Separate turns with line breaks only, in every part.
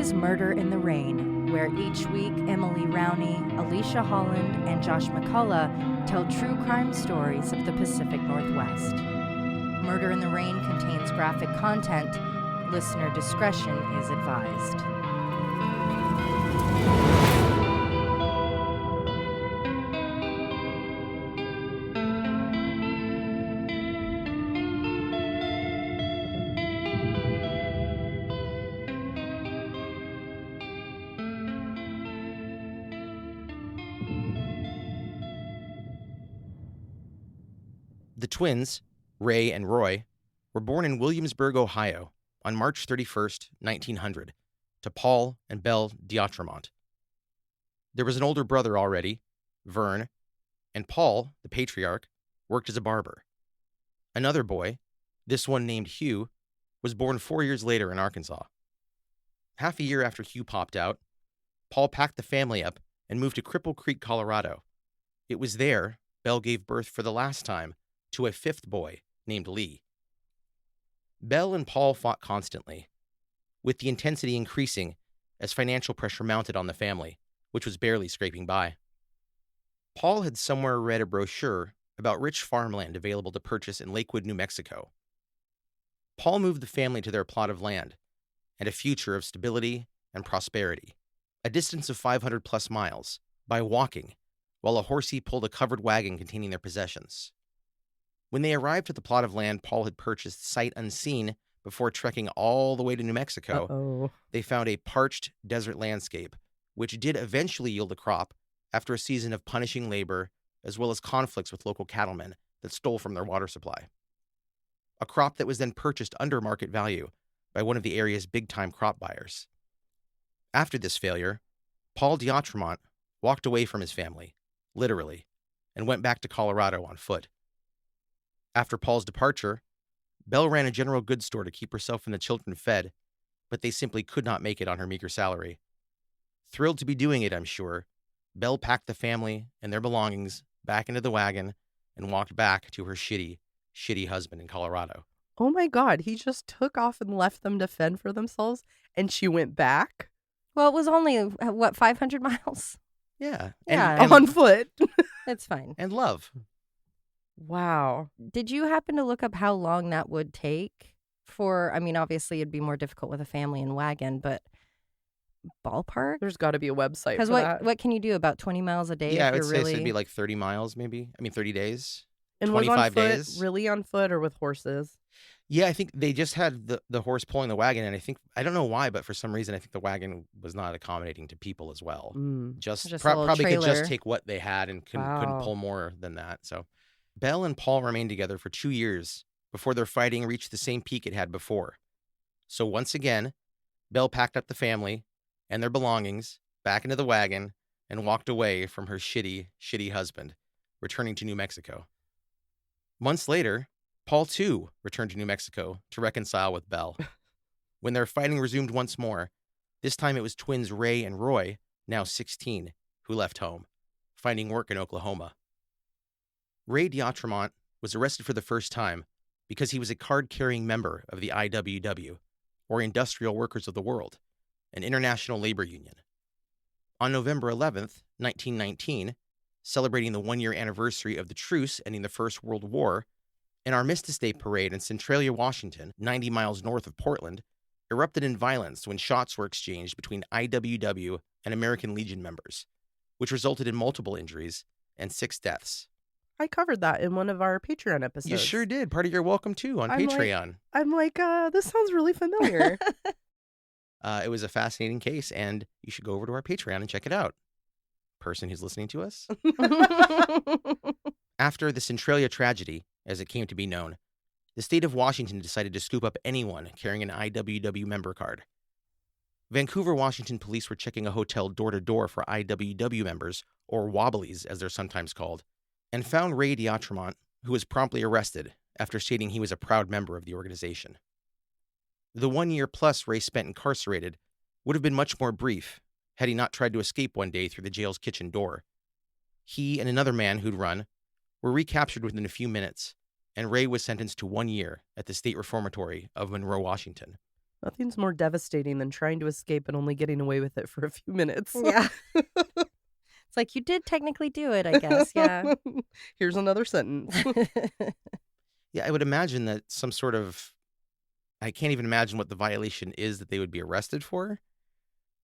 is Murder in the Rain, where each week Emily Rowney, Alicia Holland, and Josh McCullough tell true crime stories of the Pacific Northwest. Murder in the Rain contains graphic content. Listener discretion is advised.
The twins, Ray and Roy, were born in Williamsburg, Ohio, on March 31st, 1900, to Paul and Belle DeAutremont. There was an older brother already, Vern, and Paul, the patriarch, worked as a barber. Another boy, this one named Hugh, was born 4 years later in Arkansas. Half a year after Hugh popped out, Paul packed the family up and moved to Cripple Creek, Colorado. It was there Belle gave birth for the last time to a fifth boy named Lee. Belle and Paul fought constantly, with the intensity increasing as financial pressure mounted on the family, which was barely scraping by. Paul had somewhere read a brochure about rich farmland available to purchase in Lakewood, New Mexico. Paul moved the family to their plot of land and a future of stability and prosperity, a distance of 500 plus miles, by walking, while a horsey pulled a covered wagon containing their possessions. When they arrived at the plot of land Paul had purchased sight unseen before trekking all the way to New Mexico, they found a parched desert landscape, which did eventually yield a crop after a season of punishing labor, as well as conflicts with local cattlemen that stole from their water supply. A crop that was then purchased under market value by one of the area's big-time crop buyers. After this failure, Paul DeAutremont walked away from his family, literally, and went back to Colorado on foot. After Paul's departure, Belle ran a general goods store to keep herself and the children fed, but they simply could not make it on her meager salary. Thrilled to be doing it, I'm sure, Belle packed the family and their belongings back into the wagon and walked back to her shitty husband in Colorado.
Oh my God, he just took off and left them to fend for themselves, and she went back?
Well, it was only, 500 miles?
Yeah.
Yeah.
On foot.
It's fine.
And love.
Wow.
Did you happen to look up how long that would take for, obviously it'd be more difficult with a family and wagon, but ballpark?
There's got to be a website for
Because
that.
what can you do, about 20 miles a day?
Yeah, I
if
would
you're
say
really...
it'd be like 30 miles maybe. 30 days.
And was on
25
foot,
days.
really on foot or with horses?
Yeah, I think they just had the horse pulling the wagon, and I don't know why, but for some reason I think the wagon was not accommodating to people as well.
Just a
Probably
little
could just
trailer.
take what they had and couldn't
Wow.
pull more than that. So Belle and Paul remained together for 2 years before their fighting reached the same peak it had before. So once again, Belle packed up the family and their belongings back into the wagon and walked away from her shitty husband, returning to New Mexico. Months later, Paul, too, returned to New Mexico to reconcile with Belle. When their fighting resumed once more, this time it was twins Ray and Roy, now 16, who left home, finding work in Oklahoma. Ray DeAutremont was arrested for the first time because he was a card-carrying member of the IWW, or Industrial Workers of the World, an international labor union. On November 11th, 1919, celebrating the one-year anniversary of the truce ending the First World War, an Armistice Day parade in Centralia, Washington, 90 miles north of Portland, erupted in violence when shots were exchanged between IWW and American Legion members, which resulted in multiple injuries and 6 deaths.
I covered that in one of our Patreon episodes.
You sure did. Part of your welcome, too, on Patreon.
I'm like, this sounds really familiar.
It was a fascinating case, and you should go over to our Patreon and check it out. Person who's listening to us. After the Centralia tragedy, as it came to be known, the state of Washington decided to scoop up anyone carrying an IWW member card. Vancouver, Washington police were checking a hotel door-to-door for IWW members, or wobblies as they're sometimes called, and found Ray DeAutremont, who was promptly arrested after stating he was a proud member of the organization. The 1 year plus Ray spent incarcerated would have been much more brief had he not tried to escape one day through the jail's kitchen door. He and another man who'd run were recaptured within a few minutes, and Ray was sentenced to 1 year at the State Reformatory of Monroe, Washington.
Nothing's more devastating than trying to escape and only getting away with it for a few minutes.
Yeah. It's like, you did technically do it, I guess. Yeah.
Here's another sentence.
Yeah, I would imagine that I can't even imagine what the violation is that they would be arrested for.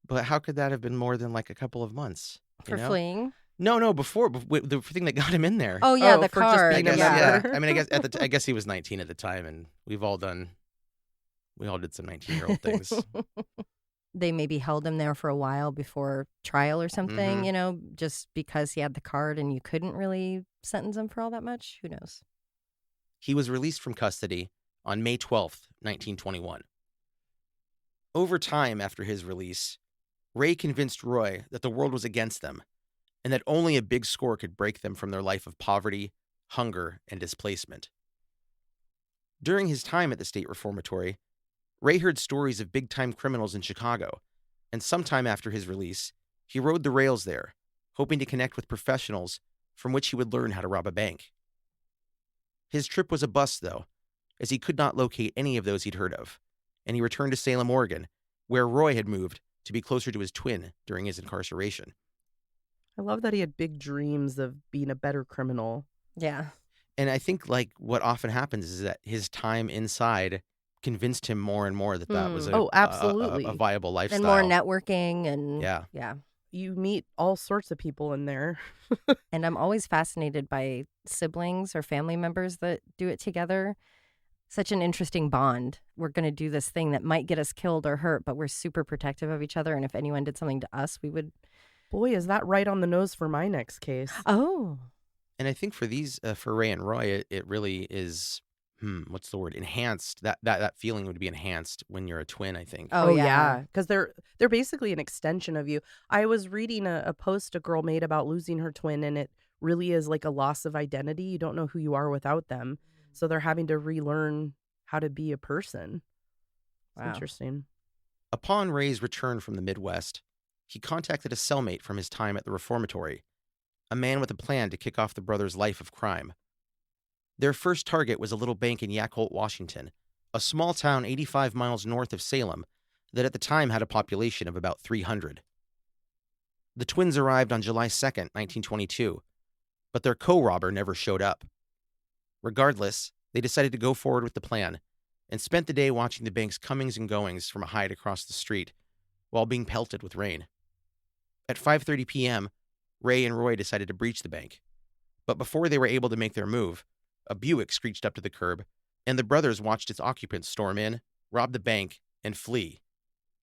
But how could that have been more than like a couple of months?
For fleeing?
No, before the thing that got him in there.
Oh, yeah,
Oh,
the
for just
card.
being
I
a
guess,
member.
yeah. I mean, I guess he was 19 at the time, and we all did some 19-year-old things.
They maybe held him there for a while before trial or something,
Mhm.
just because he had the card and you couldn't really sentence him for all that much. Who knows?
He was released from custody on May 12th, 1921. Over time after his release, Ray convinced Roy that the world was against them and that only a big score could break them from their life of poverty, hunger, and displacement. During his time at the state reformatory, Ray heard stories of big-time criminals in Chicago, and sometime after his release, he rode the rails there, hoping to connect with professionals from which he would learn how to rob a bank. His trip was a bust, though, as he could not locate any of those he'd heard of, and he returned to Salem, Oregon, where Roy had moved to be closer to his twin during his incarceration.
I love that he had big dreams of being a better criminal.
Yeah.
And I think like what often happens is that his time inside convinced him more and more that that was
absolutely.
a viable lifestyle.
And more networking and
Yeah.
Yeah.
You meet all sorts of people in there.
And I'm always fascinated by siblings or family members that do it together. Such an interesting bond. We're going to do this thing that might get us killed or hurt, but we're super protective of each other. And if anyone did something to us, we would.
Boy, is that right on the nose for my next case.
Oh.
And I think for these, for Ray and Roy, it really is, what's the word? Enhanced. That feeling would be enhanced when you're a twin, I think.
Oh, yeah.
Because they're basically an extension of you. I was reading a post a girl made about losing her twin, and it really is like a loss of identity. You don't know who you are without them. So they're having to relearn how to be a person. It's
Wow.
interesting.
Upon Ray's return from the Midwest, he contacted a cellmate from his time at the reformatory, a man with a plan to kick off the brothers' life of crime. Their first target was a little bank in Yacolt, Washington, a small town 85 miles north of Salem that at the time had a population of about 300. The twins arrived on July 2nd, 1922, but their co-robber never showed up. Regardless, they decided to go forward with the plan and spent the day watching the bank's comings and goings from a height across the street while being pelted with rain. At 5:30 p.m., Ray and Roy decided to breach the bank. But before they were able to make their move, a Buick screeched up to the curb, and the brothers watched its occupants storm in, rob the bank, and flee,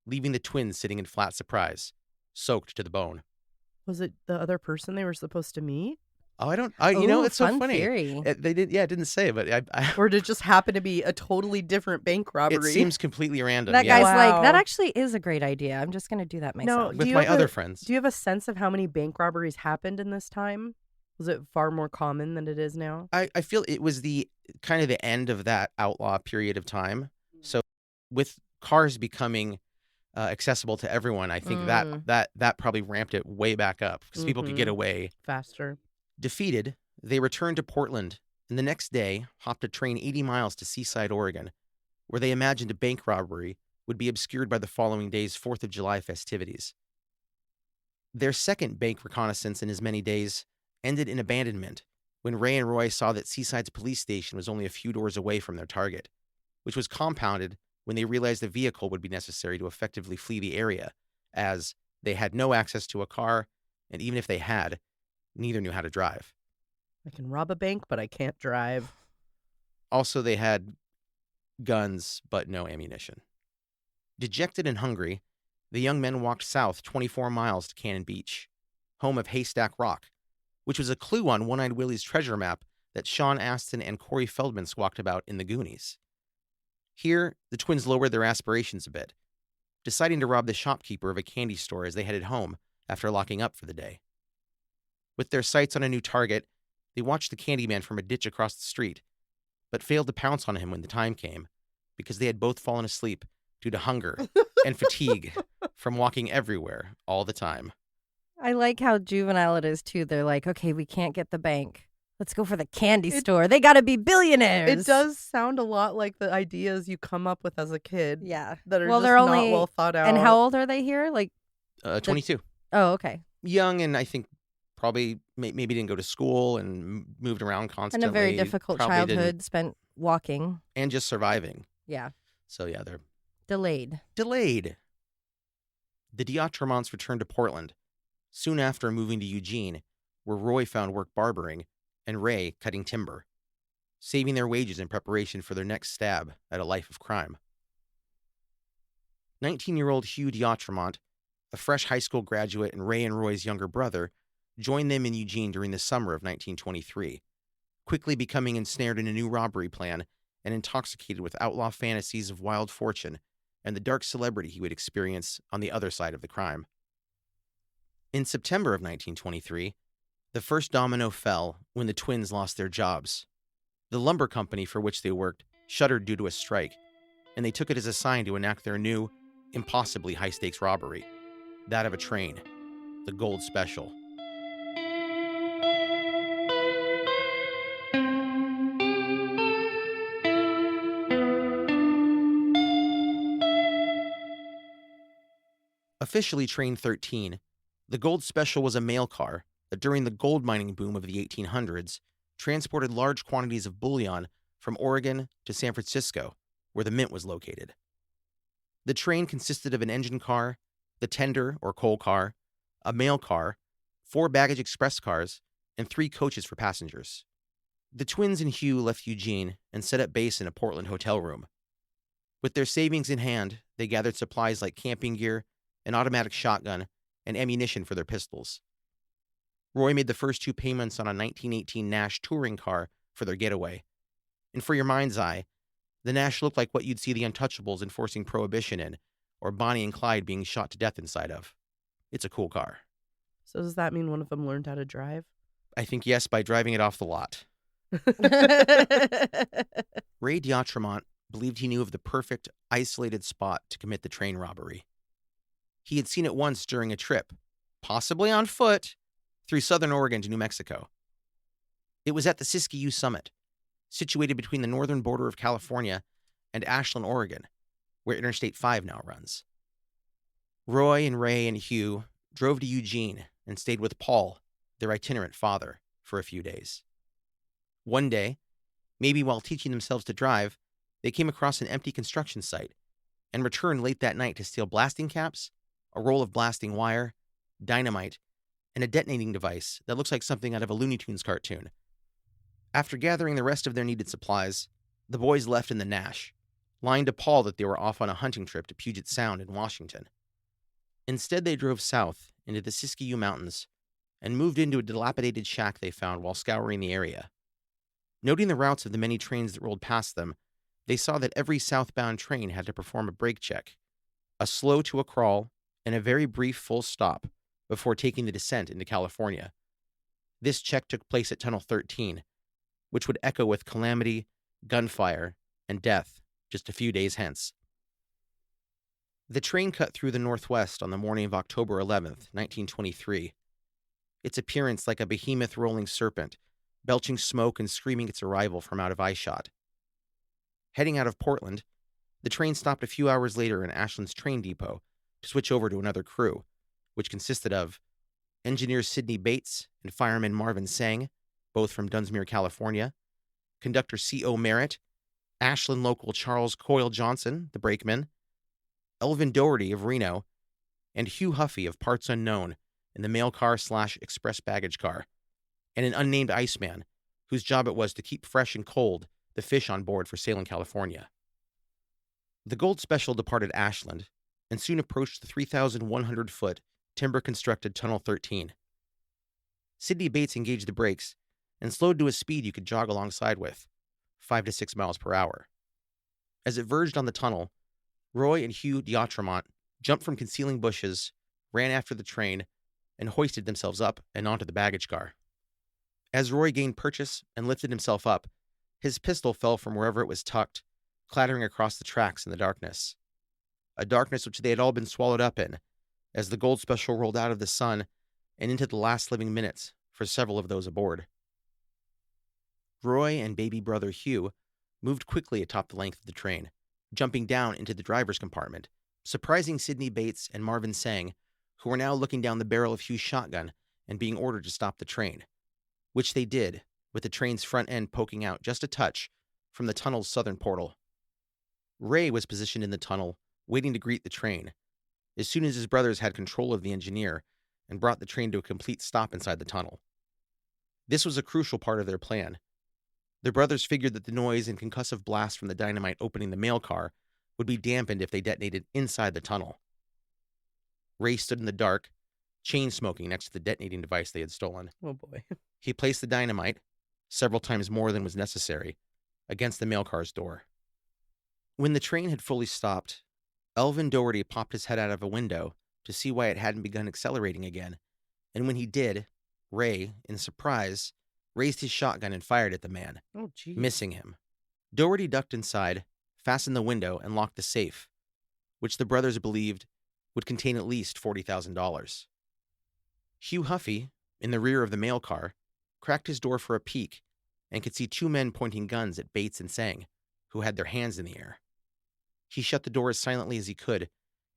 leaving the twins sitting in flat surprise, soaked to the bone.
Was it the other person they were supposed to meet?
Oh,
Ooh,
it's so
fun
funny.
theory.
It didn't say, but
Or did it just happen to be a totally different bank robbery?
it seems completely random.
That
yeah.
guy's like, that
Wow.
actually is a great idea. I'm just going to do that myself.
Do
With
you
my
have
other
a-
friends.
Do you have a sense of how many bank robberies happened in this time? Was it far more common than it is now?
I feel it was the kind of the end of that outlaw period of time. So with cars becoming accessible to everyone, I think that probably ramped it way back up because people could get away.
Faster.
Defeated, they returned to Portland and the next day hopped a train 80 miles to Seaside, Oregon, where they imagined a bank robbery would be obscured by the following day's 4th of July festivities. Their second bank reconnaissance in as many days ended in abandonment when Ray and Roy saw that Seaside's police station was only a few doors away from their target, which was compounded when they realized a vehicle would be necessary to effectively flee the area, as they had no access to a car, and even if they had, neither knew how to drive.
I can rob a bank, but I can't drive.
Also, they had guns, but no ammunition. Dejected and hungry, the young men walked south 24 miles to Cannon Beach, home of Haystack Rock, which was a clue on One-Eyed Willie's treasure map that Sean Astin and Corey Feldman squawked about in The Goonies. Here, the twins lowered their aspirations a bit, deciding to rob the shopkeeper of a candy store as they headed home after locking up for the day. With their sights on a new target, they watched the Candyman from a ditch across the street, but failed to pounce on him when the time came, because they had both fallen asleep due to hunger and fatigue from walking everywhere all the time.
I like how juvenile it is, too. They're like, okay, we can't get the bank. Let's go for the candy store. They got to be billionaires.
It does sound a lot like the ideas you come up with as a kid.
Yeah.
That are
Well,
just
they're
not
only-
well thought out.
And how old are they here? Like,
22.
oh, okay.
Young, and I think probably maybe didn't go to school and moved around
And
constantly.
a very difficult
Probably didn't-
childhood spent walking.
and just surviving.
Yeah.
So yeah, they're
Delayed.
delayed. The DeAutremonts returned to Portland soon after moving to Eugene, where Roy found work barbering and Ray cutting timber, saving their wages in preparation for their next stab at a life of crime. 19-year-old Hugh DeAutremont, a fresh high school graduate and Ray and Roy's younger brother, joined them in Eugene during the summer of 1923, quickly becoming ensnared in a new robbery plan and intoxicated with outlaw fantasies of wild fortune and the dark celebrity he would experience on the other side of the crime. In September of 1923, the first domino fell when the twins lost their jobs. The lumber company for which they worked shuttered due to a strike, and they took it as a sign to enact their new, impossibly high-stakes robbery, that of a train, the Gold Special. Officially Train 13, the Gold Special was a mail car that during the gold mining boom of the 1800s transported large quantities of bullion from Oregon to San Francisco, where the mint was located. The train consisted of an engine car, the tender or coal car, a mail car, 4 baggage express cars, and 3 coaches for passengers. The twins and Hugh left Eugene and set up base in a Portland hotel room. With their savings in hand, they gathered supplies like camping gear, an automatic shotgun, and ammunition for their pistols. Roy made the first 2 payments on a 1918 Nash touring car for their getaway. And for your mind's eye, the Nash looked like what you'd see the Untouchables enforcing Prohibition in, or Bonnie and Clyde being shot to death inside of. It's a cool car.
So does that mean one of them learned how to drive?
I think yes, by driving it off the lot. Ray DeAutremont believed he knew of the perfect, isolated spot to commit the train robbery. He had seen it once during a trip, possibly on foot, through southern Oregon to New Mexico. It was at the Siskiyou Summit, situated between the northern border of California and Ashland, Oregon, where Interstate 5 now runs. Roy and Ray and Hugh drove to Eugene and stayed with Paul, their itinerant father, for a few days. One day, maybe while teaching themselves to drive, they came across an empty construction site and returned late that night to steal blasting caps, a roll of blasting wire, dynamite, and a detonating device that looks like something out of a Looney Tunes cartoon. After gathering the rest of their needed supplies, the boys left in the Nash, lying to Paul that they were off on a hunting trip to Puget Sound in Washington. Instead, they drove south into the Siskiyou Mountains and moved into a dilapidated shack they found while scouring the area. Noting the routes of the many trains that rolled past them, they saw that every southbound train had to perform a brake check, a slow to a crawl, and a very brief full stop before taking the descent into California. This check took place at Tunnel 13, which would echo with calamity, gunfire, and death just a few days hence. The train cut through the Northwest on the morning of October 11th, 1923, its appearance like a behemoth rolling serpent, belching smoke and screaming its arrival from out of eyeshot. Heading out of Portland, the train stopped a few hours later in Ashland's train depot to switch over to another crew, which consisted of engineer Sidney Bates and fireman Marvin Sang, both from Dunsmuir, California, conductor C.O. Merritt, Ashland local Charles Coyle Johnson, the brakeman, Elvin Doherty of Reno, and Hugh Huffy of Parts Unknown in the mail car/express baggage car, and an unnamed iceman whose job it was to keep fresh and cold the fish on board for sale in California. The Gold Special departed Ashland and soon approached the 3,100-foot timber-constructed Tunnel 13. Sidney Bates engaged the brakes and slowed to a speed you could jog alongside with, 5 to 6 miles per hour. As it verged on the tunnel, Roy and Hugh DeAutremont jumped from concealing bushes, ran after the train, and hoisted themselves up and onto the baggage car. As Roy gained purchase and lifted himself up, his pistol fell from wherever it was tucked, clattering across the tracks in the darkness. A darkness which they had all been swallowed up in, as the Gold Special rolled out of the sun and into the last living minutes for several of those aboard. Roy and baby brother Hugh moved quickly atop the length of the train, jumping down into the driver's compartment, surprising Sidney Bates and Marvin Sang, who were now looking down the barrel of Hugh's shotgun and being ordered to stop the train, which they did, with the train's front end poking out just a touch from the tunnel's southern portal. Ray was positioned in the tunnel, waiting to greet the train, as soon as his brothers had control of the engineer and brought the train to a complete stop inside the tunnel. This was a crucial part of their plan. The brothers figured that the noise and concussive blast from the dynamite opening the mail car would be dampened if they detonated inside the tunnel. Ray stood in the dark, chain smoking next to the detonating device they had stolen.
Oh boy.
He placed the dynamite, several times more than was necessary, against the mail car's door. When the train had fully stopped, Elvin Doherty popped his head out of a window to see why it hadn't begun accelerating again, and when he did, Ray, in surprise, raised his shotgun and fired at the man,
Oh, geez.
missing him. Doherty ducked inside, fastened the window, and locked the safe, which the brothers believed would contain at least $40,000. Hugh Huffy, in the rear of the mail car, cracked his door for a peek and could see two men pointing guns at Bates and Sang, who had their hands in the air. He shut the door as silently as he could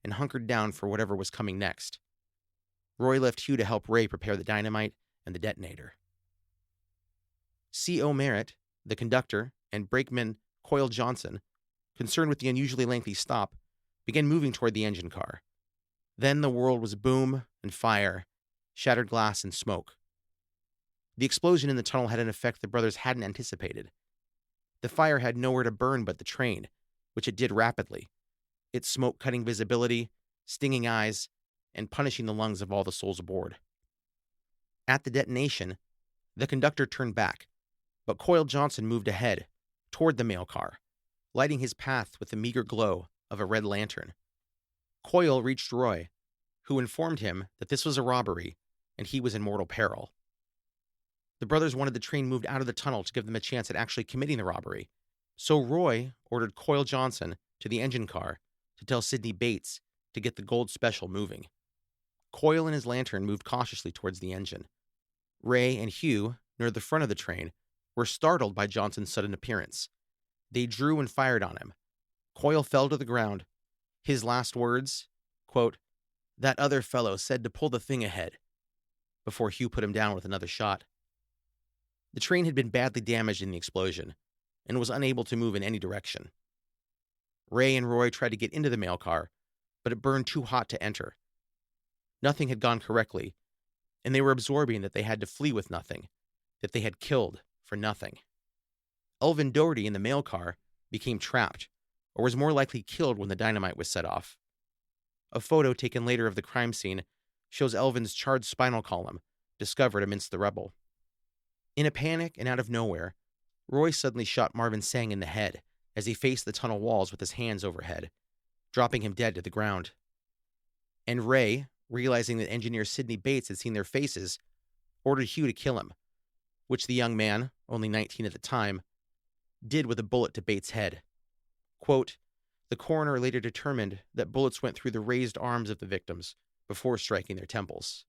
and hunkered down for whatever was coming next. Roy left Hugh to help Ray prepare the dynamite and the detonator. C.O. Merritt, the conductor, and brakeman Coyle Johnson, concerned with the unusually lengthy stop, began moving toward the engine car. Then the world was boom and fire, shattered glass and smoke. The explosion in the tunnel had an effect the brothers hadn't anticipated. The fire had nowhere to burn but the train, which it did rapidly, its smoke cutting visibility, stinging eyes, and punishing the lungs of all the souls aboard. At the detonation, the conductor turned back, but Coyle Johnson moved ahead, toward the mail car, lighting his path with the meager glow of a red lantern. Coyle reached Roy, who informed him that this was a robbery and he was in mortal peril. The brothers wanted the train moved out of the tunnel to give them a chance at actually committing the robbery, so Roy ordered Coyle Johnson to the engine car to tell Sidney Bates to get the gold special moving. Coyle and his lantern moved cautiously towards the engine. Ray and Hugh, near the front of the train, were startled by Johnson's sudden appearance. They drew and fired on him. Coyle fell to the ground. His last words, quote, "That other fellow said to pull the thing ahead," before Hugh put him down with another shot. The train had been badly damaged in the explosion and was unable to move in any direction. Ray and Roy tried to get into the mail car, but it burned too hot to enter. Nothing had gone correctly, and they were absorbing that they had to flee with nothing, that they had killed for nothing. Elvin Doherty in the mail car became trapped, or was more likely killed when the dynamite was set off. A photo taken later of the crime scene shows Elvin's charred spinal column, discovered amidst the rubble. In a panic and out of nowhere, Roy suddenly shot Marvin Sang in the head as he faced the tunnel walls with his hands overhead, dropping him dead to the ground. And Ray, realizing that engineer Sidney Bates had seen their faces, ordered Hugh to kill him, which the young man, only 19 at the time, did with a bullet to Bates' head. Quote, "The coroner later determined that bullets went through the raised arms of the victims before striking their temples."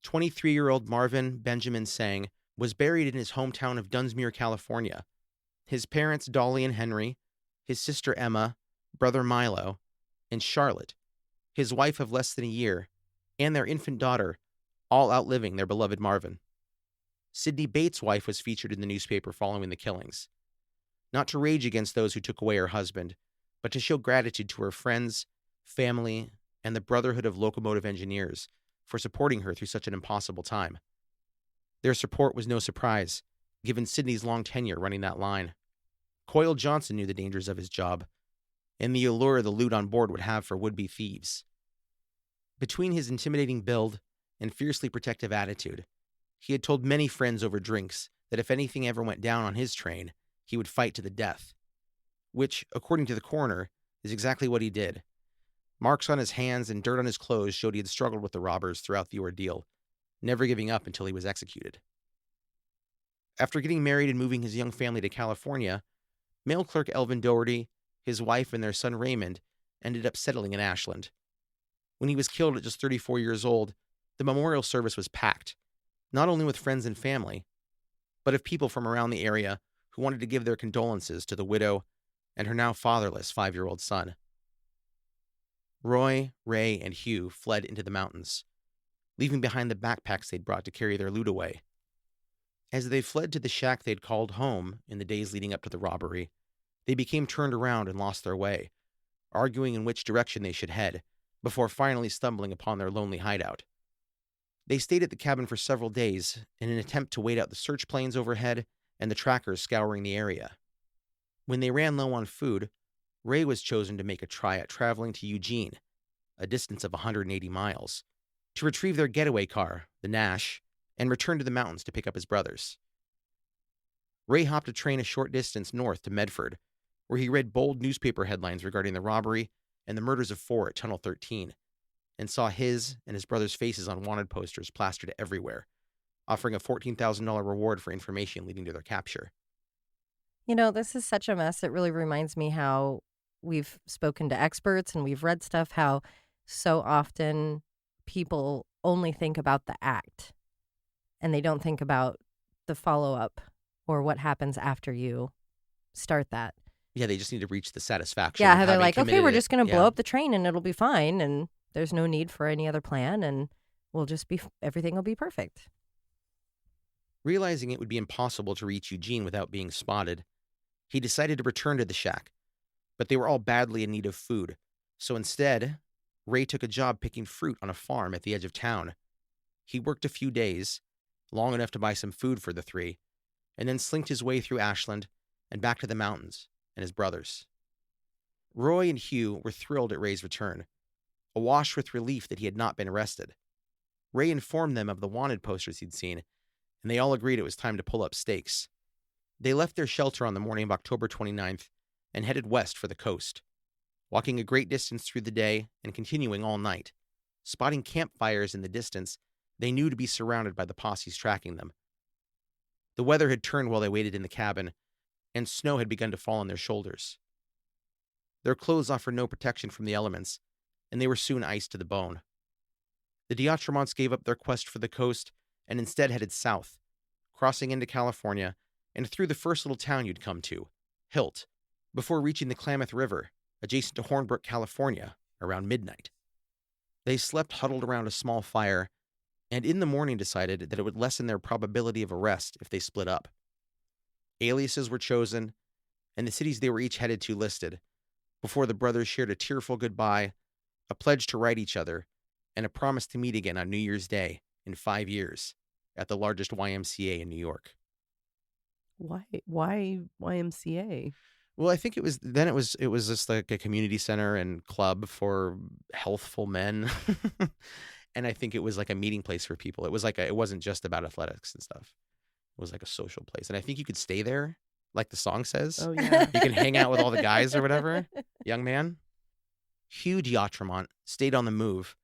23-year-old Marvin Benjamin Sang was buried in his hometown of Dunsmuir, California. His parents, Dolly and Henry, his sister Emma, brother Milo, and Charlotte, his wife of less than a year, and their infant daughter, all outliving their beloved Marvin. Sidney Bates' wife was featured in the newspaper following the killings, not to rage against those who took away her husband, but to show gratitude to her friends, family, and the Brotherhood of Locomotive Engineers for supporting her through such an impossible time. Their support was no surprise, given Sidney's long tenure running that line. Coyle Johnson knew the dangers of his job, and the allure the loot on board would have for would-be thieves. Between his intimidating build and fiercely protective attitude, he had told many friends over drinks that if anything ever went down on his train, he would fight to the death, which, according to the coroner, is exactly what he did. Marks on his hands and dirt on his clothes showed he had struggled with the robbers throughout the ordeal, never giving up until he was executed. After getting married and moving his young family to California, mail clerk Elvin Doherty, his wife, and their son Raymond ended up settling in Ashland. When he was killed at just 34 years old, the memorial service was packed, not only with friends and family, but of people from around the area who wanted to give their condolences to the widow and her now fatherless 5-year-old son. Roy, Ray, and Hugh fled into the mountains, leaving behind the backpacks they'd brought to carry their loot away. As they fled to the shack they'd called home in the days leading up to the robbery, they became turned around and lost their way, arguing in which direction they should head, before finally stumbling upon their lonely hideout. They stayed at the cabin for several days in an attempt to wait out the search planes overhead and the trackers scouring the area. When they ran low on food, Ray was chosen to make a try at traveling to Eugene, a distance of 180 miles, to retrieve their getaway car, the Nash, and return to the mountains to pick up his brothers. Ray hopped a train a short distance north to Medford, where he read bold newspaper headlines regarding the robbery and the murders of 4 at Tunnel 13, and saw his and his brother's faces on wanted posters plastered everywhere, offering a $14,000 reward for information leading to their capture.
This is such a mess. It really reminds me how we've spoken to experts and we've read stuff, how so often people only think about the act and they don't think about the follow-up or what happens after you start that.
Yeah, they just need to reach the satisfaction.
Yeah,
of
how they're
having
like, okay,
committed
we're
it.
just going to
Yeah.
blow up the train and it'll be fine and there's no need for any other plan and we'll just be, everything will be perfect.
Realizing it would be impossible to reach Eugene without being spotted, he decided to return to the shack, but they were all badly in need of food, so instead, Ray took a job picking fruit on a farm at the edge of town. He worked a few days, long enough to buy some food for the three, and then slinked his way through Ashland and back to the mountains and his brothers. Roy and Hugh were thrilled at Ray's return, awash with relief that he had not been arrested. Ray informed them of the wanted posters he'd seen, and they all agreed it was time to pull up stakes. They left their shelter on the morning of October 29th and headed west for the coast, walking a great distance through the day and continuing all night. Spotting campfires in the distance, they knew to be surrounded by the posses tracking them. The weather had turned while they waited in the cabin, and snow had begun to fall on their shoulders. Their clothes offered no protection from the elements, and they were soon iced to the bone. The DeAutremonts gave up their quest for the coast and instead headed south, crossing into California and through the first little town you'd come to, Hilt, before reaching the Klamath River, adjacent to Hornbrook, California, around midnight. They slept huddled around a small fire, and in the morning decided that it would lessen their probability of arrest if they split up. Aliases were chosen, and the cities they were each headed to listed, before the brothers shared a tearful goodbye, a pledge to write each other, and a promise to meet again on New Year's Day in 5 years at the largest YMCA in New York.
Why YMCA?
Well, I think it was just like a community center and club for healthful men. And I think it was like a meeting place for people. It was like it wasn't just about athletics and stuff. It was like a social place. And I think you could stay there, like the song says.
Oh, yeah.
You can hang out with all the guys or whatever. Young man. Hugh DeAutremont stayed on the move,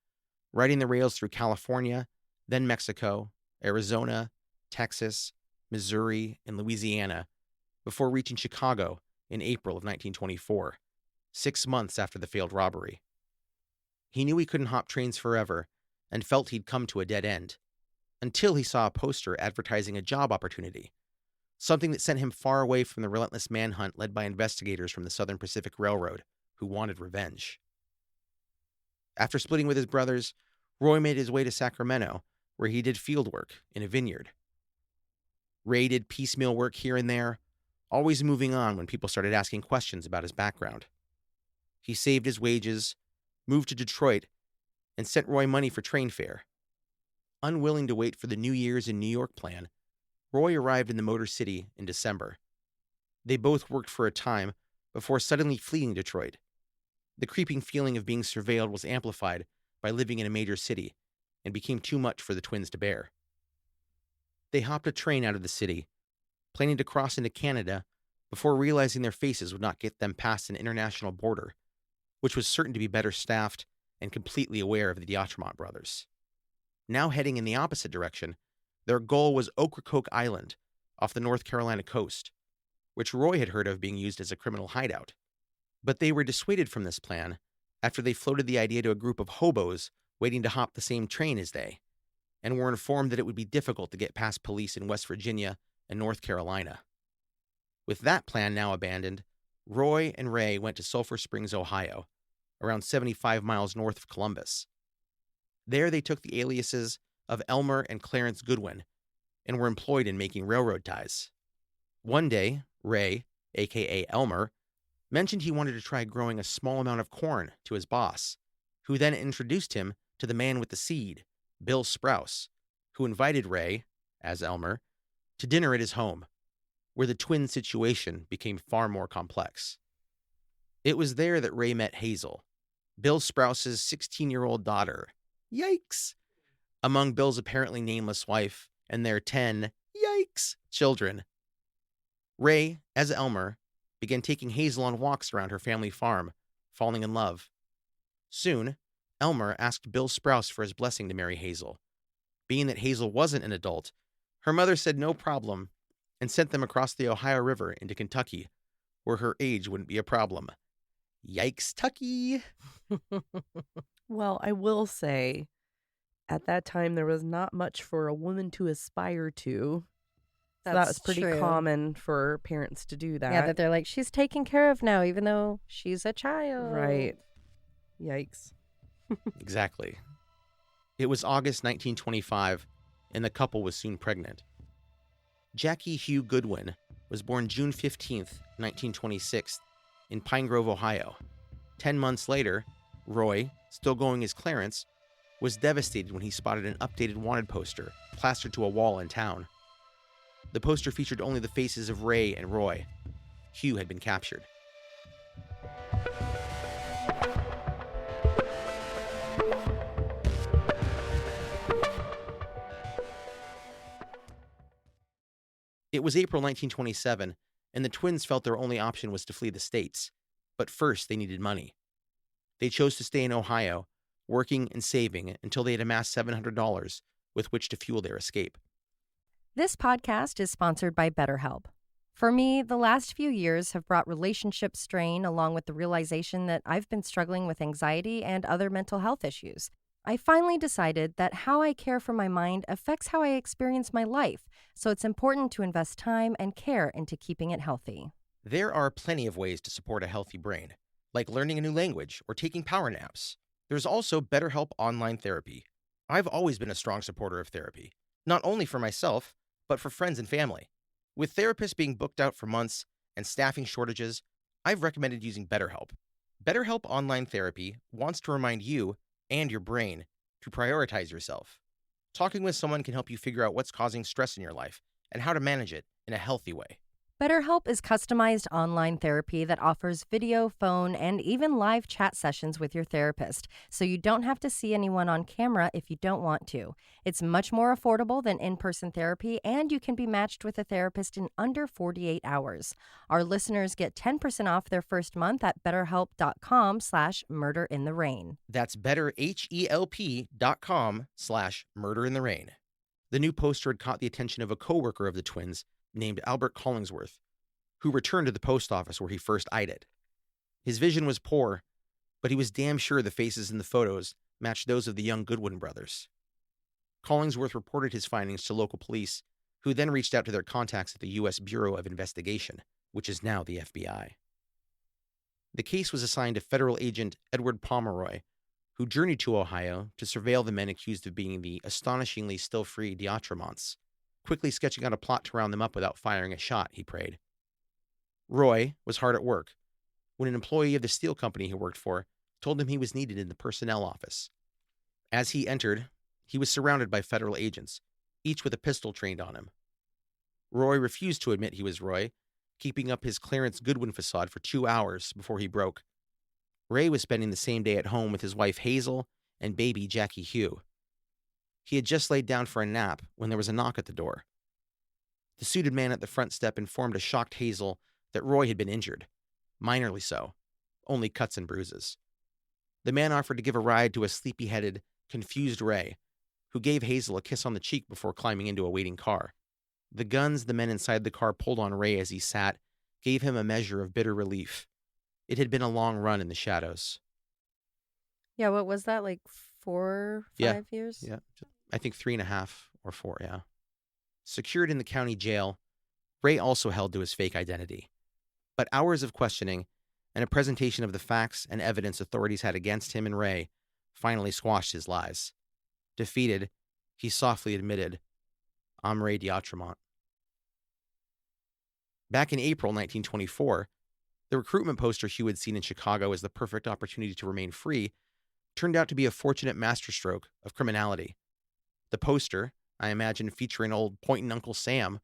riding the rails through California, then Mexico, Arizona, Texas, Missouri, and Louisiana, before reaching Chicago in April of 1924, 6 months after the failed robbery. He knew he couldn't hop trains forever and felt he'd come to a dead end, until he saw a poster advertising a job opportunity, something that sent him far away from the relentless manhunt led by investigators from the Southern Pacific Railroad who wanted revenge. After splitting with his brothers, Roy made his way to Sacramento, where he did field work in a vineyard. Ray did piecemeal work here and there, always moving on when people started asking questions about his background. He saved his wages, moved to Detroit, and sent Roy money for train fare. Unwilling to wait for the New Year's in New York plan, Roy arrived in the Motor City in December. They both worked for a time before suddenly fleeing Detroit. The creeping feeling of being surveilled was amplified by living in a major city and became too much for the twins to bear. They hopped a train out of the city, planning to cross into Canada before realizing their faces would not get them past an international border, which was certain to be better staffed and completely aware of the DeAutremont brothers. Now heading in the opposite direction, their goal was Ocracoke Island off the North Carolina coast, which Roy had heard of being used as a criminal hideout. But they were dissuaded from this plan after they floated the idea to a group of hobos waiting to hop the same train as they, and were informed that it would be difficult to get past police in West Virginia and North Carolina. With that plan now abandoned, Roy and Ray went to Sulphur Springs, Ohio, around 75 miles north of Columbus. There they took the aliases of Elmer and Clarence Goodwin and were employed in making railroad ties. One day, Ray, aka Elmer, mentioned he wanted to try growing a small amount of corn to his boss, who then introduced him to the man with the seed, Bill Sprouse, who invited Ray, as Elmer, to dinner at his home, where the twin situation became far more complex. It was there that Ray met Hazel, Bill Sprouse's 16-year-old daughter. Yikes! Among Bill's apparently nameless wife and their 10, yikes, children. Ray, as Elmer, began taking Hazel on walks around her family farm, falling in love. Soon, Elmer asked Bill Sprouse for his blessing to marry Hazel. Being that Hazel wasn't an adult, her mother said no problem and sent them across the Ohio River into Kentucky, where her age wouldn't be a problem. Yikes, Tucky!
Well, I will say, at that time, there was not much for a woman to aspire to. So that was pretty
true.
common for parents to do that.
Yeah, that they're like, she's taken care of now, even though she's a child.
Right. Yikes.
Exactly. It was August 1925, and the couple was soon pregnant. Jackie Hugh Goodwin was born June 15th, 1926, in Pine Grove, Ohio. 10 months later, Roy, still going as Clarence, was devastated when he spotted an updated wanted poster plastered to a wall in town. The poster featured only the faces of Ray and Roy. Hugh had been captured. It was April 1927, and the twins felt their only option was to flee the States. But first, they needed money. They chose to stay in Ohio, working and saving until they had amassed $700 with which to fuel their escape.
This podcast is sponsored by BetterHelp. For me, the last few years have brought relationship strain along with the realization that I've been struggling with anxiety and other mental health issues. I finally decided that how I care for my mind affects how I experience my life, so it's important to invest time and care into keeping it healthy.
There are plenty of ways to support a healthy brain, like learning a new language or taking power naps. There's also BetterHelp Online Therapy. I've always been a strong supporter of therapy, not only for myself, but for friends and family. With therapists being booked out for months and staffing shortages, I've recommended using BetterHelp. BetterHelp Online Therapy wants to remind you and your brain to prioritize yourself. Talking with someone can help you figure out what's causing stress in your life and how to manage it in a healthy way.
BetterHelp is customized online therapy that offers video, phone, and even live chat sessions with your therapist, so you don't have to see anyone on camera if you don't want to. It's much more affordable than in-person therapy, and you can be matched with a therapist in under 48 hours. Our listeners get 10% off their first month at betterhelp.com/murderintherain.
That's betterhelp.com/murderintherain. The new poster had caught the attention of a coworker of the twins named Albert Collingsworth, who returned to the post office where he first eyed it. His vision was poor, but he was damn sure the faces in the photos matched those of the young Goodwin brothers. Collingsworth reported his findings to local police, who then reached out to their contacts at the U.S. Bureau of Investigation, which is now the FBI. The case was assigned to federal agent Edward Pomeroy, who journeyed to Ohio to surveil the men accused of being the astonishingly still free DeAutremonts, quickly sketching out a plot to round them up without firing a shot, he prayed. Roy was hard at work when an employee of the steel company he worked for told him he was needed in the personnel office. As he entered, he was surrounded by federal agents, each with a pistol trained on him. Roy refused to admit he was Roy, keeping up his Clarence Goodwin facade for 2 hours before he broke. Ray was spending the same day at home with his wife Hazel and baby Jackie Hugh. He had just laid down for a nap when there was a knock at the door. The suited man at the front step informed a shocked Hazel that Roy had been injured, minorly so, only cuts and bruises. The man offered to give a ride to a sleepy-headed, confused Ray, who gave Hazel a kiss on the cheek before climbing into a waiting car. The guns the men inside the car pulled on Ray as he sat gave him a measure of bitter relief. It had been a long run in the shadows.
Yeah, what was that, like 4, 5 years?
Yeah, I think 3.5 or 4, yeah. Secured in the county jail, Ray also held to his fake identity. But hours of questioning and a presentation of the facts and evidence authorities had against him and Ray finally squashed his lies. Defeated, he softly admitted, "I'm Ray DeAutremont." Back in April 1924, the recruitment poster Hugh had seen in Chicago as the perfect opportunity to remain free turned out to be a fortunate masterstroke of criminality. The poster, I imagine featuring old Pointin' Uncle Sam,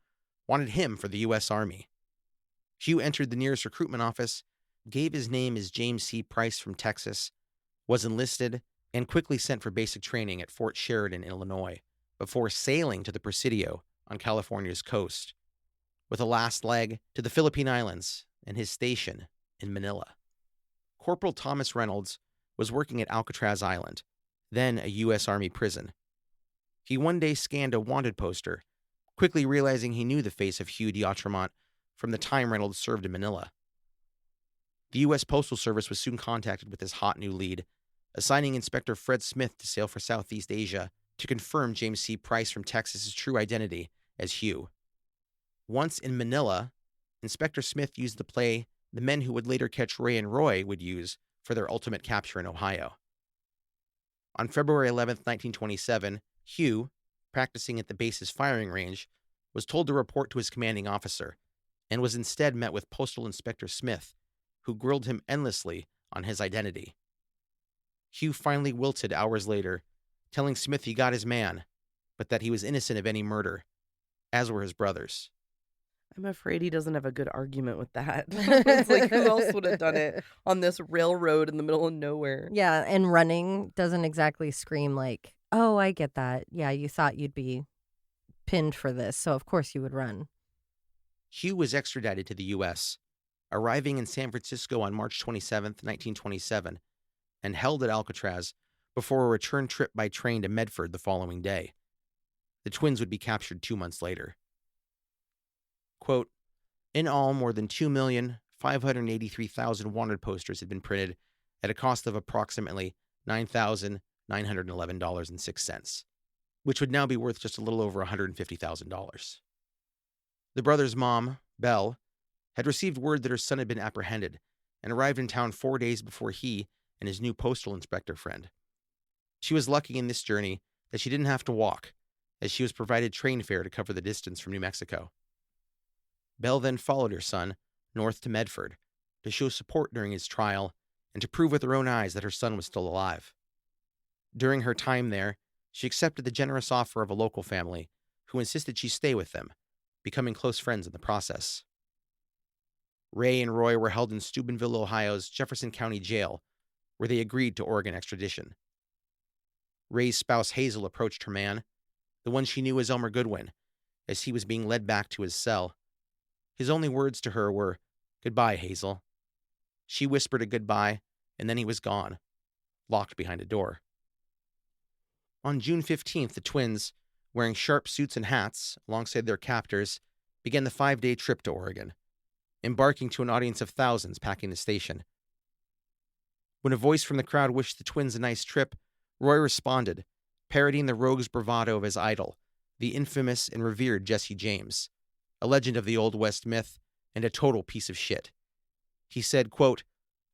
wanted him for the U.S. Army. Hugh entered the nearest recruitment office, gave his name as James C. Price from Texas, was enlisted, and quickly sent for basic training at Fort Sheridan, Illinois, before sailing to the Presidio on California's coast, with a last leg to the Philippine Islands and his station in Manila. Corporal Thomas Reynolds was working at Alcatraz Island, then a U.S. Army prison. He one day scanned a wanted poster, quickly realizing he knew the face of Hugh DeAutremont from the time Reynolds served in Manila. The U.S. Postal Service was soon contacted with this hot new lead, assigning Inspector Fred Smith to sail for Southeast Asia to confirm James C. Price from Texas's true identity as Hugh. Once in Manila, Inspector Smith used the play the men who would later catch Ray and Roy would use for their ultimate capture in Ohio. On February 11, 1927, Hugh, practicing at the base's firing range, was told to report to his commanding officer, and was instead met with Postal Inspector Smith, who grilled him endlessly on his identity. Hugh finally wilted hours later, telling Smith he got his man, but that he was innocent of any murder, as were his brothers.
I'm afraid he doesn't have a good argument with that. It's like, who else would have done it on this railroad in the middle of nowhere?
Yeah, and running doesn't exactly scream like, oh, I get that. Yeah, you thought you'd be pinned for this, so of course you would run.
Hugh was extradited to the U.S., arriving in San Francisco on March 27, 1927, and held at Alcatraz before a return trip by train to Medford the following day. The twins would be captured 2 months later. Quote, "In all, more than 2,583,000 wanted posters had been printed at a cost of approximately $9,911.06, which would now be worth just a little over $150,000. The brothers' mom, Belle, had received word that her son had been apprehended and arrived in town 4 days before he and his new postal inspector friend. She was lucky in this journey that she didn't have to walk, as she was provided train fare to cover the distance from New Mexico. Belle then followed her son north to Medford to show support during his trial and to prove with her own eyes that her son was still alive. During her time there, she accepted the generous offer of a local family who insisted she stay with them, becoming close friends in the process. Ray and Roy were held in Steubenville, Ohio's Jefferson County Jail, where they agreed to Oregon extradition. Ray's spouse Hazel approached her man, the one she knew as Elmer Goodwin, as he was being led back to his cell. His only words to her were, "Goodbye, Hazel." She whispered a goodbye, and then he was gone, locked behind a door. On June 15th, the twins, wearing sharp suits and hats alongside their captors, began the 5-day trip to Oregon, embarking to an audience of thousands packing the station. When a voice from the crowd wished the twins a nice trip, Roy responded, parodying the rogue's bravado of his idol, the infamous and revered Jesse James, a legend of the Old West myth and a total piece of shit. He said, quote,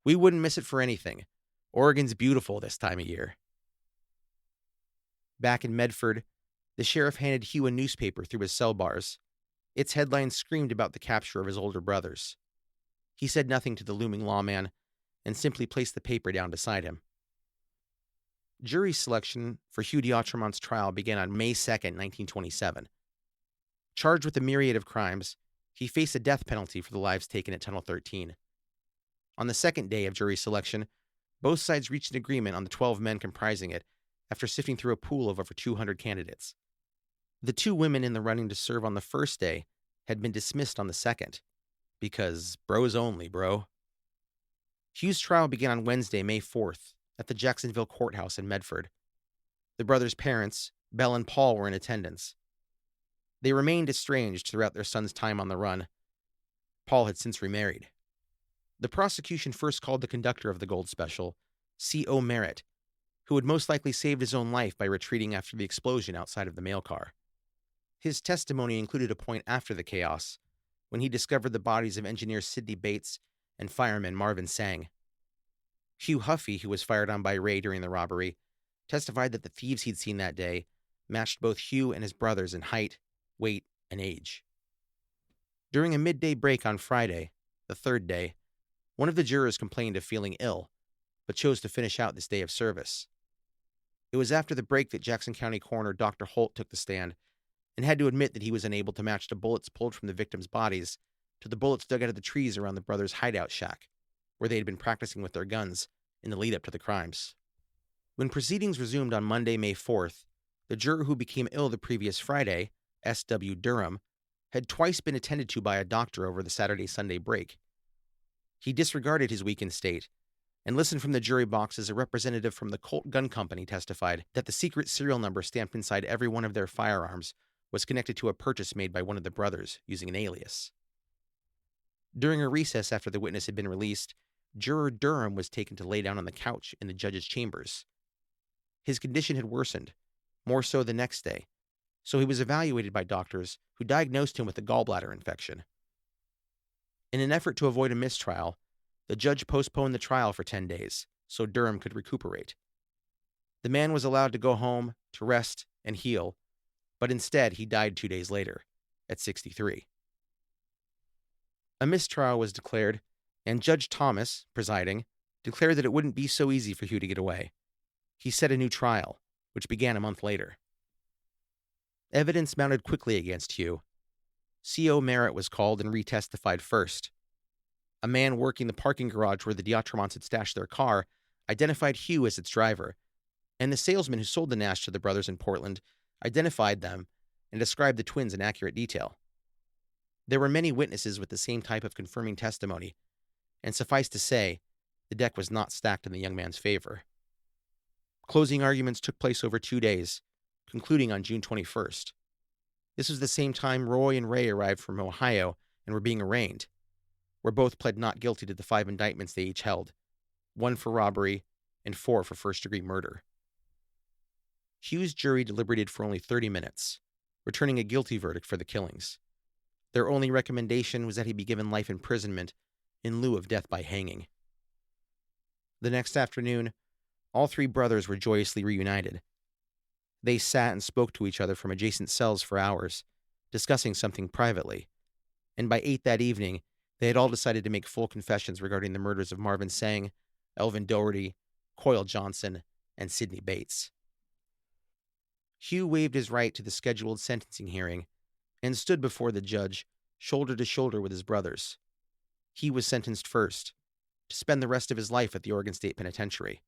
"We wouldn't miss it for anything. Oregon's beautiful this time of year." Back in Medford, the sheriff handed Hugh a newspaper through his cell bars. Its headlines screamed about the capture of his older brothers. He said nothing to the looming lawman and simply placed the paper down beside him. Jury selection for Hugh DeAutremont's trial began on May 2nd, 1927. Charged with a myriad of crimes, he faced a death penalty for the lives taken at Tunnel 13. On the second day of jury selection, both sides reached an agreement on the 12 men comprising it after sifting through a pool of over 200 candidates. The 2 women in the running to serve on the first day had been dismissed on the second, because bros only, bro. Hugh's trial began on Wednesday, May 4th, at the Jacksonville Courthouse in Medford. The brothers' parents, Belle and Paul, were in attendance. They remained estranged throughout their son's time on the run. Paul had since remarried. The prosecution first called the conductor of the Gold Special, C.O. Merritt, who had most likely saved his own life by retreating after the explosion outside of the mail car. His testimony included a point after the chaos, when he discovered the bodies of engineer Sidney Bates and fireman Marvin Sang. Hugh Huffey, who was fired on by Ray during the robbery, testified that the thieves he'd seen that day matched both Hugh and his brothers in height, weight, and age. During a midday break on Friday, the third day, one of the jurors complained of feeling ill, but chose to finish out this day of service. It was after the break that Jackson County Coroner Dr. Holt took the stand and had to admit that he was unable to match the bullets pulled from the victims' bodies to the bullets dug out of the trees around the brothers' hideout shack, where they had been practicing with their guns in the lead-up to the crimes. When proceedings resumed on Monday, May 4th, the juror who became ill the previous Friday, S.W. Durham, had twice been attended to by a doctor over the Saturday-Sunday break. He disregarded his weakened state and listened from the jury box as a representative from the Colt Gun Company testified that the secret serial number stamped inside every one of their firearms was connected to a purchase made by one of the brothers using an alias. During a recess after the witness had been released, Juror Durham was taken to lay down on the couch in the judge's chambers. His condition had worsened, more so the next day, so he was evaluated by doctors who diagnosed him with a gallbladder infection. In an effort to avoid a mistrial, the judge postponed the trial for 10 days so Durham could recuperate. The man was allowed to go home to rest and heal, but instead he died 2 days later, at 63. A mistrial was declared, and Judge Thomas, presiding, declared that it wouldn't be so easy for Hugh to get away. He set a new trial, which began a month later. Evidence mounted quickly against Hugh. C.O. Merritt was called and retestified first. A man working the parking garage where the DeAutremonts had stashed their car identified Hugh as its driver, and the salesman who sold the Nash to the brothers in Portland identified them and described the twins in accurate detail. There were many witnesses with the same type of confirming testimony, and suffice to say, the deck was not stacked in the young man's favor. Closing arguments took place over 2 days, concluding on June 21st. This was the same time Roy and Ray arrived from Ohio and were being arraigned, where both pled not guilty to the 5 indictments they each held, 1 for robbery and 4 for first-degree murder. Hugh's jury deliberated for only 30 minutes, returning a guilty verdict for the killings. Their only recommendation was that he be given life imprisonment in lieu of death by hanging. The next afternoon, all 3 brothers were joyously reunited. They sat and spoke to each other from adjacent cells for hours, discussing something privately, and by 8 that evening, they had all decided to make full confessions regarding the murders of Marvin Sang, Elvin Doherty, Coyle Johnson, and Sidney Bates. Hugh waived his right to the scheduled sentencing hearing and stood before the judge, shoulder to shoulder with his brothers. He was sentenced first, to spend the rest of his life at the Oregon State Penitentiary.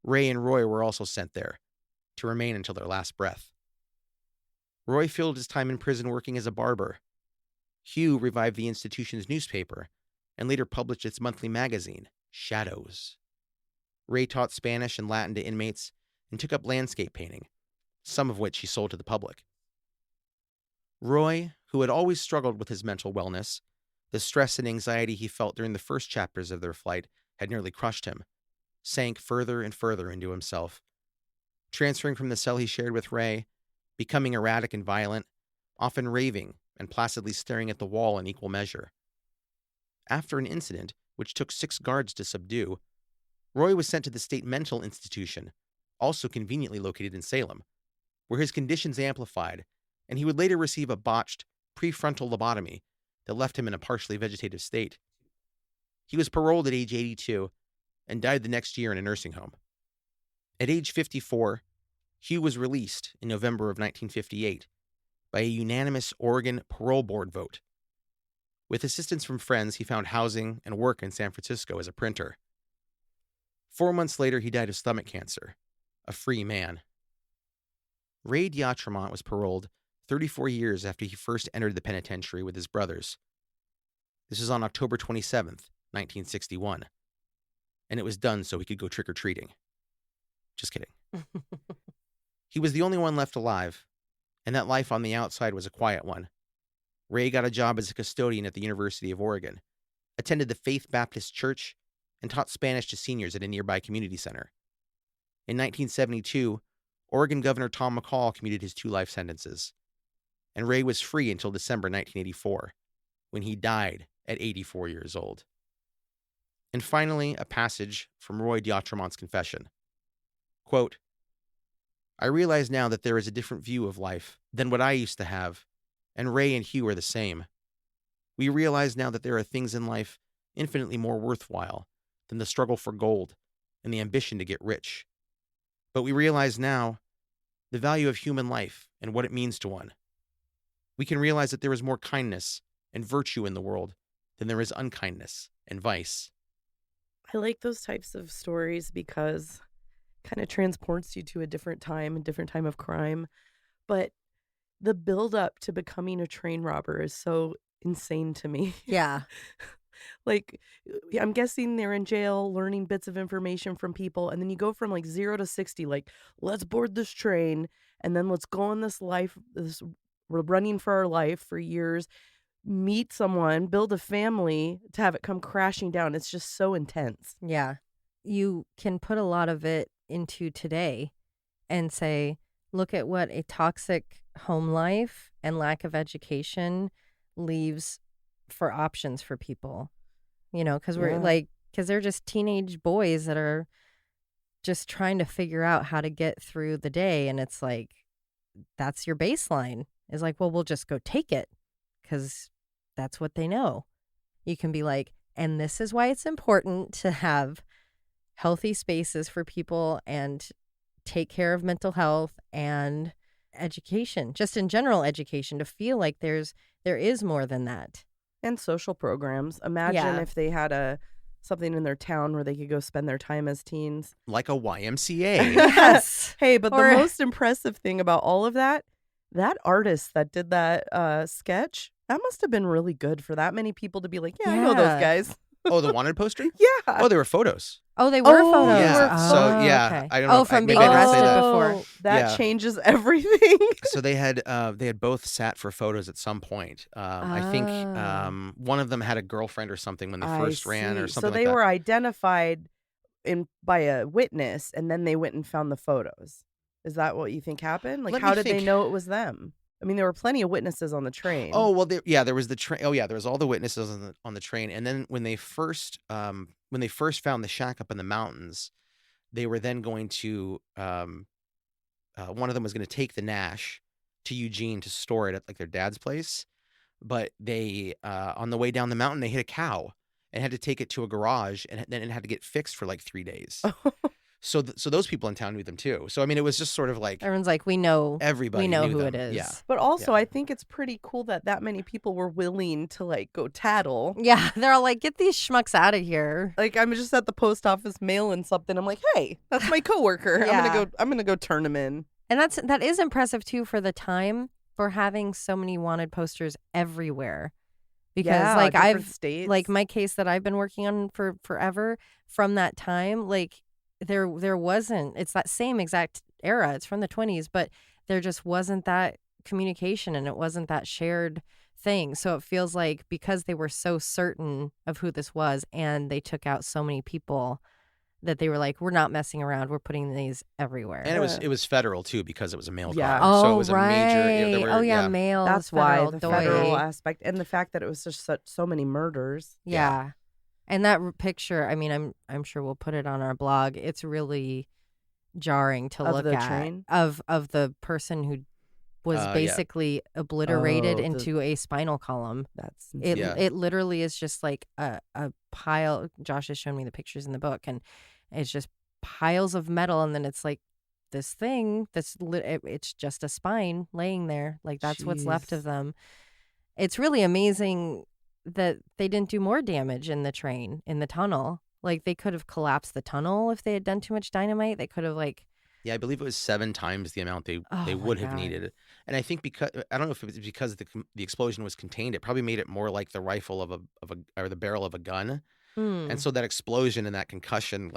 Ray and Roy were also sent there, to remain until their last breath. Roy filled his time in prison working as a barber. Hugh revived the institution's newspaper and later published its monthly magazine, Shadows. Ray taught Spanish and Latin to inmates and took up landscape painting, some of which he sold to the public. Roy, who had always struggled with his mental wellness, the stress and anxiety he felt during the first chapters of their flight had nearly crushed him, sank further and further into himself. Transferring from the cell he shared with Ray, becoming erratic and violent, often raving and placidly staring at the wall in equal measure. After an incident, which took 6 guards to subdue, Roy was sent to the state mental institution, also conveniently located in Salem, where his conditions amplified, and he would later receive a botched prefrontal lobotomy that left him in a partially vegetative state. He was paroled at age 82 and died the next year in a nursing home. At age 54, Hugh was released in November of 1958 by a unanimous Oregon Parole Board vote. With assistance from friends, he found housing and work in San Francisco as a printer. 4 months later, he died of stomach cancer, a free man. Ray DeAutremont was paroled 34 years after he first entered the penitentiary with his brothers. This was on October 27th, 1961, and it was done so he could go trick-or-treating. Just kidding. He was the only one left alive, and that life on the outside was a quiet one. Ray got a job as a custodian at the University of Oregon, attended the Faith Baptist Church, and taught Spanish to seniors at a nearby community center. In 1972, Oregon Governor Tom McCall commuted his 2 life sentences, and Ray was free until December 1984, when he died at 84 years old. And finally, a passage from Roy DeAutremont's confession. Quote, I realize now that there is a different view of life than what I used to have, and Ray and Hugh are the same. We realize now that there are things in life infinitely more worthwhile than the struggle for gold and the ambition to get rich. But we realize now the value of human life and what it means to one. We can realize that there is more kindness and virtue in the world than there is unkindness and vice.
I like those types of stories because it kind of transports you to a different time of crime. But the build up to becoming a train robber is so insane to me.
Yeah.
Like, I'm guessing they're in jail learning bits of information from people, and then you go from like 0 to 60, like, let's board this train, and then let's go on we're running for our life for years, meet someone, build a family, to have it come crashing down. It's just so intense.
Yeah. You can put a lot of it into today and say, look at what a toxic home life and lack of education leaves for options for people, because because they're just teenage boys that are just trying to figure out how to get through the day. And it's like, that's your baseline. It's like, well, we'll just go take it because that's what they know. You can be like, and this is why it's important to have healthy spaces for people and take care of mental health and education, just in general education, to feel like there is more than that.
And social programs. Imagine if they had something in their town where they could go spend their time as teens.
Like a YMCA.
Yes.
Hey, but the most impressive thing about all of that artist that did that sketch, that must have been really good for that many people to be like, I know those guys.
Oh, the wanted poster?
Yeah.
Oh, they were photos.
Oh, they were photos.
Yeah. So, yeah.
Okay.
I don't know.
From
maybe
being
I didn't say
arrested
that.
before.
That changes everything.
So they had both sat for photos at some point. I think one of them had a girlfriend or something when they first ran or something like that.
So they were identified by a witness, and then they went and found the photos. Is that what you think happened? Like, how did they know it was them? I mean, there were plenty of witnesses on the train.
Oh, well, there was the train. Oh, yeah, there was all the witnesses on the train. And then when they first found the shack up in the mountains, they were then going to one of them was going to take the Nash to Eugene to store it at like their dad's place. But they on the way down the mountain, they hit a cow and had to take it to a garage, and then it had to get fixed for like 3 days. So those people in town knew them too. So I mean, it was just sort of like
everyone's like, we know
everybody.
We know
knew
who
them.
it is.
Yeah.
But also, I think it's pretty cool that many people were willing to like go tattle.
Yeah, they're all like, get these schmucks out of here.
Like, I'm just at the post office mailing something. I'm like, hey, that's my coworker.
Yeah.
I'm gonna go turn him in.
And that is impressive too for the time, for having so many wanted posters everywhere. Because like
states.
like my case that I've been working on for forever, from that time, like there wasn't, it's that same exact era, it's from the 20s, but there just wasn't that communication, and it wasn't that shared thing. So it feels like because they were so certain of who this was, and they took out so many people, that they were like, we're not messing around, we're putting these everywhere.
And it was federal too, because it was a mail
Yeah.
car. So it was
right.
a major
Mail.
That's why the
doy.
federal aspect, and the fact that it was just so many murders.
Yeah. And that picture, I mean, I'm sure we'll put it on our blog. It's really jarring to look at
train?
of the person who was basically obliterated
Oh,
into a spinal column.
That's
It literally is just like a pile. Josh has shown me the pictures in the book, and it's just piles of metal, and then it's like this thing it's just a spine laying there. Like that's what's left of them. It's really amazing that they didn't do more damage in the train, in the tunnel. Like they could have collapsed the tunnel if they had done too much dynamite. They could have
Yeah, I believe it was 7 times the amount they would have needed. And I think because I don't know if it was because the explosion was contained, it probably made it more like the rifle of a or the barrel of a gun. And so that explosion and that concussion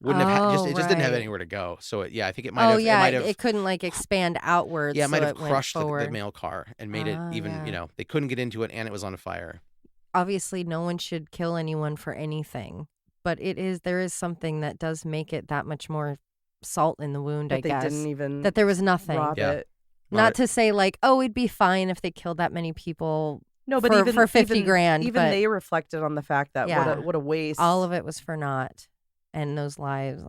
wouldn't have it just didn't have anywhere to go. So I think it might have
it couldn't expand outwards.
Yeah, it might
so
have crushed the mail car and made it even, they couldn't get into it, and it was on fire.
Obviously no one should kill anyone for anything, but there is something that does make it that much more salt in the wound, I guess.
They didn't even
that there was nothing.
rob it.
Not to say it'd be fine if they killed that many people.
No, but
for 50 grand.
Even
but
they reflected on the fact that
Yeah.
what a waste.
all of it was for naught. And those lives,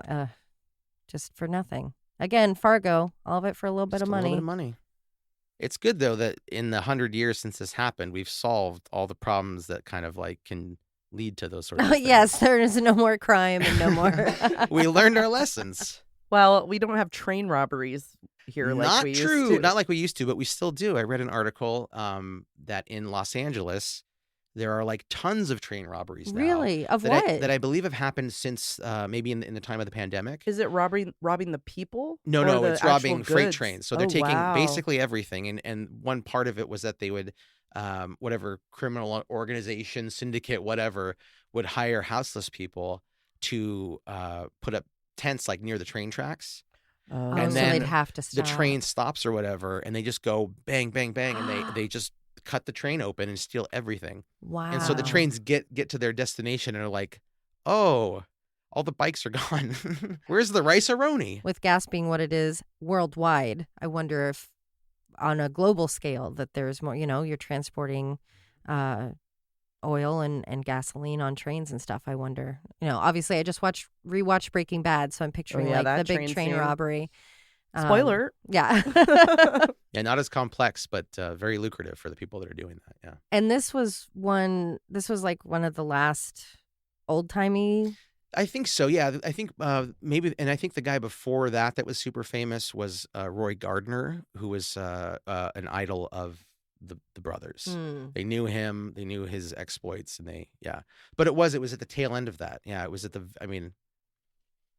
just for nothing. Again, Fargo, all of it for a little bit
Just
of
a little
money.
bit of money. It's good though that in the 100 years since this happened, we've solved all the problems that kind of like can lead to those sorts of
Oh,
things.
yes, there is no more crime and no more.
We learned our lessons.
Well, we don't have train robberies here like
Not
we
true.
used to.
Not like we used to, but we still do. I read an article that in Los Angeles, there are like tons of train robberies now.
Really? Of
that
what?
that I believe have happened since maybe in the time of the pandemic.
Is it robbing the people?
No,
or
no,
the
it's robbing
actual
freight
goods?
trains. So they're
Oh,
taking
wow.
basically everything. And one part of it was that they would, whatever criminal organization, syndicate, whatever, would hire houseless people to put up tents like near the train tracks.
Oh.
and
so
then
they'd have to stop.
The train stops or whatever, and they just go bang, bang, bang, and they just cut the train open and steal everything.
Wow.
And so the trains get to their destination and are like, oh, all the bikes are gone. Where's the rice-a-roni?
With gas being what it is worldwide, I wonder if on a global scale that there's more, you're transporting oil and gasoline on trains and stuff. I wonder, obviously I just rewatched Breaking Bad, so I'm picturing
yeah,
like
that
the big train
scene.
robbery.
Spoiler.
Yeah.
Yeah, not as complex, but very lucrative for the people that are doing that. Yeah.
And this was like one of the last old-timey.
I think so. Yeah, I think maybe, and I think the guy before that was super famous was Roy Gardner, who was an idol of the brothers. They knew him, they knew his exploits, and but it was at the tail end of that. Yeah, it was at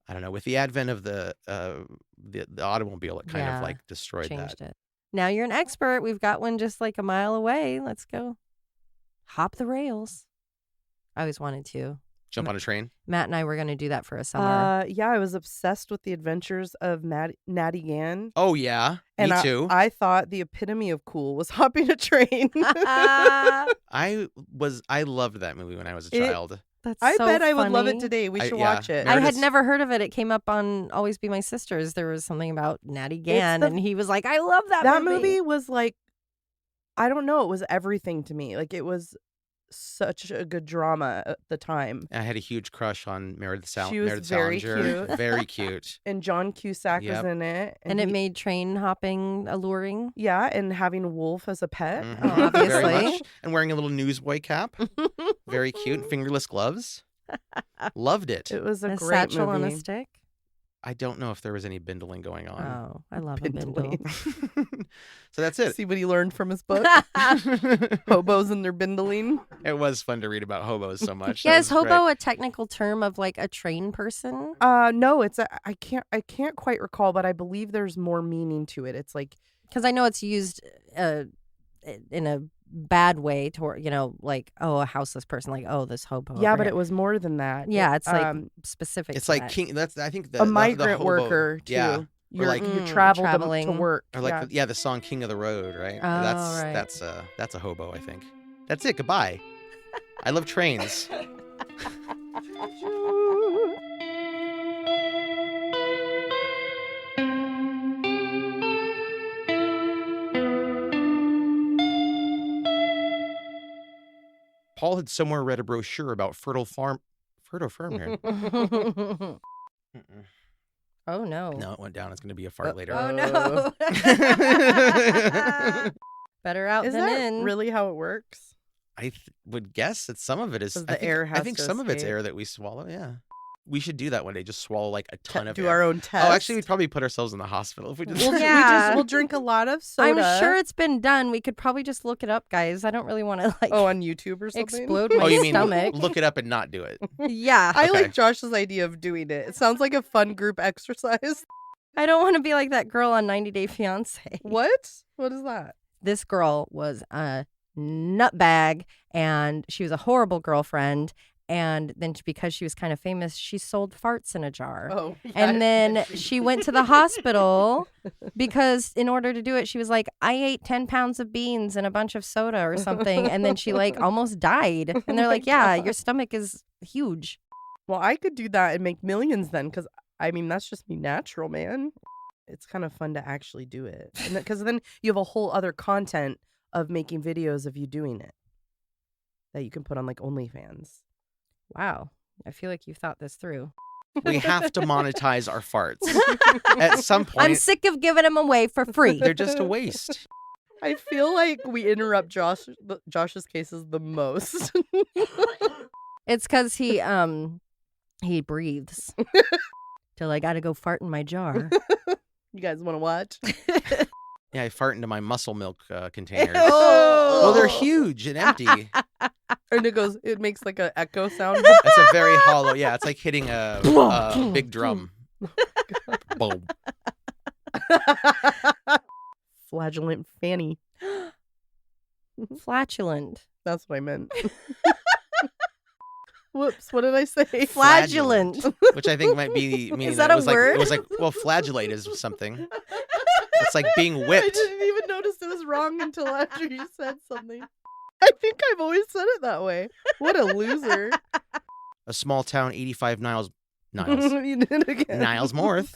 I don't know, with the advent of the automobile, it kind of like destroyed
Changed
that.
it. Now you're an expert. We've got one just like a mile away. Let's go. Hop the rails. I always wanted to.
Jump on a train.
Matt and I were going to do that for a summer.
Yeah, I was obsessed with the adventures of Natty Gann.
Oh yeah,
And
me too.
I thought the epitome of cool was hopping a train.
I loved that movie when I was a child.
That's
I
so
bet I would love it
funny.
today. We should
yeah,
watch it.
I had
Meredith's-
never heard of it. It came up on Always Be My Sisters. There was something about Natty Gann, and he was like, I love that
That
movie.
movie was like, I don't know, it was everything to me. Like, it was such a good drama at the time.
I had a huge crush on Meredith
She was
Meredith
very
Salinger.
cute.
Very cute.
And John Cusack
Yep.
was in it.
And it
he-
made train hopping alluring.
Yeah, and having Wolf as a pet.
Mhm.
Oh, obviously.
Very much. And wearing a little newsboy cap. Very cute. Fingerless gloves. Loved it.
It was a
A
great
satchel
movie.
on a stick.
I don't know if there was any bindling going on.
Oh, I love a bindle.
Bindling.
So that's it.
See what he learned from his book? Hobos and their bindling.
It was fun to read about hobos so much.
Yeah,
That
is
was
hobo
great.
a technical term of like a train person?
No, it's I can't quite recall, but I believe there's more meaning to it. It's like
Because I know it's used in a bad way toward, like, a houseless person, like, this hobo.
yeah,
over
but
here.
it was more than that.
Yeah, it's like
specific.
It's
to
like
that.
king. That's I think
a migrant
hobo,
worker too.
Yeah.
You're
like-
you travel to
traveling.
work.
Or like the song "King of the Road," right?
Oh, right.
That's a hobo. I think. That's it. Goodbye. I love trains. Paul had somewhere read a brochure about fertile farm here. Mm-mm.
Oh, no.
No, it went down. It's going to be a fart later.
Oh, no. Better out
Is
than
that
in.
really how it works?
I would guess that some of it is.
'Cause
I
the
think,
air has
I think
to
some of it's
escape.
air that we swallow. Yeah, we should do that one day. Just swallow like a ton of
Do
air.
our own test.
Oh, actually, we'd probably put ourselves in the hospital if we did
We'll,
that.
Yeah.
we'll drink a lot of soda.
I'm sure it's been done. We could probably just look it up, guys. I don't really want to
on YouTube or something.
explode my
Oh, you mean
stomach.
look it up and not do it?
Yeah.
I
Okay.
like Josh's idea of doing it. It sounds like a fun group exercise.
I don't want to be like that girl on 90 Day Fiance.
What? What is that?
This girl was a nutbag, and she was a horrible girlfriend. And then because she was kind of famous, she sold farts in a jar.
Oh,
And then she went to the hospital because in order to do it, she was like, I ate 10 pounds of beans and a bunch of soda or something. And then she like almost died. And they're like, yeah, your stomach is huge.
well, I could do that and make millions then, because I mean that's just me natural, man. It's kind of fun to actually do it, because then you have a whole other content of making videos of you doing it. that you can put on like OnlyFans.
Wow. I feel like you've thought this through.
We have to monetize our farts. At some point,
I'm sick of giving them away for free.
they're just a waste.
I feel like we interrupt Josh's cases the most.
It's because he breathes. Till I got to go fart in my jar.
You guys want to watch?
Yeah, I fart into my muscle milk containers.
Oh.
Well, they're huge and empty.
And it makes like an echo sound.
That's a very hollow. Yeah, it's like hitting a big drum. Boom.
Flagellant Fanny.
Flatulent.
That's what I meant. Whoops, what did I say?
Flagellant.
Which I think might be meaning
Is that a
it was
word?
Like, it was like, well, flagellate is something. It's like being
I
whipped.
didn't even notice it was wrong until after you said something. I think I've always said it that way. What a loser.
A small town, 85 Niles.
You did it again.
Niles Morth.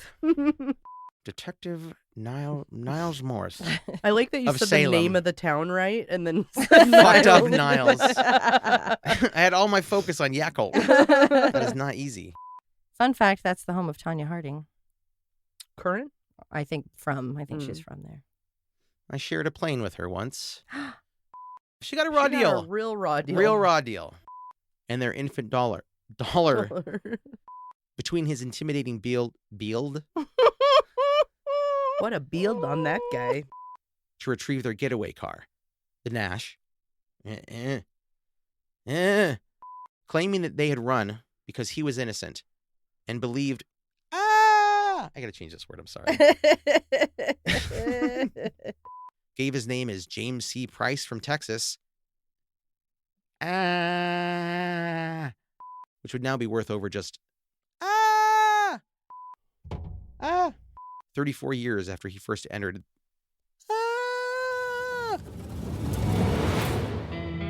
Detective Niles Morth.
I like that you
Of
said
Salem.
the name of the town right and then
Fucked up Niles. I had all my focus on Yakult. That is not easy.
Fun fact, that's the home of Tanya Harding.
Current?
I think she's from there.
I shared a plane with her once. She got a raw deal.
A real raw deal.
Real raw deal. And their infant dollar. Between his intimidating build
What a build on that guy.
to retrieve their getaway car, the Nash, claiming that they had run because he was innocent and believed, I gotta change this word, I'm sorry. Gave his name as James C. Price from Texas, which would now be worth over just 34 years after he first entered.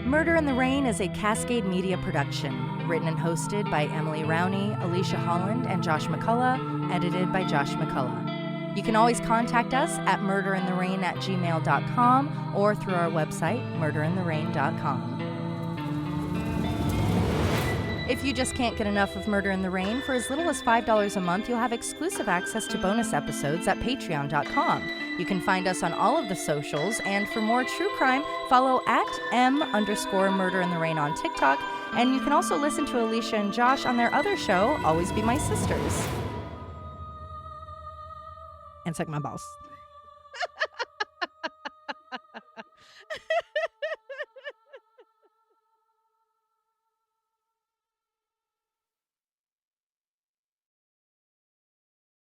Murder in the Rain is a Cascade Media production, written and hosted by Emily Rowney, Alicia Holland, and Josh McCullough, edited by Josh McCullough. You can always contact us at murderintherain@gmail.com or through our website, murderintherain.com. If you just can't get enough of Murder in the Rain, for as little as $5 a month, you'll have exclusive access to bonus episodes at patreon.com. You can find us on all of the socials, and for more true crime, follow @M_Murder in the Rain on TikTok, and you can also listen to Alicia and Josh on their other show, Always Be My Sisters. And suck my balls.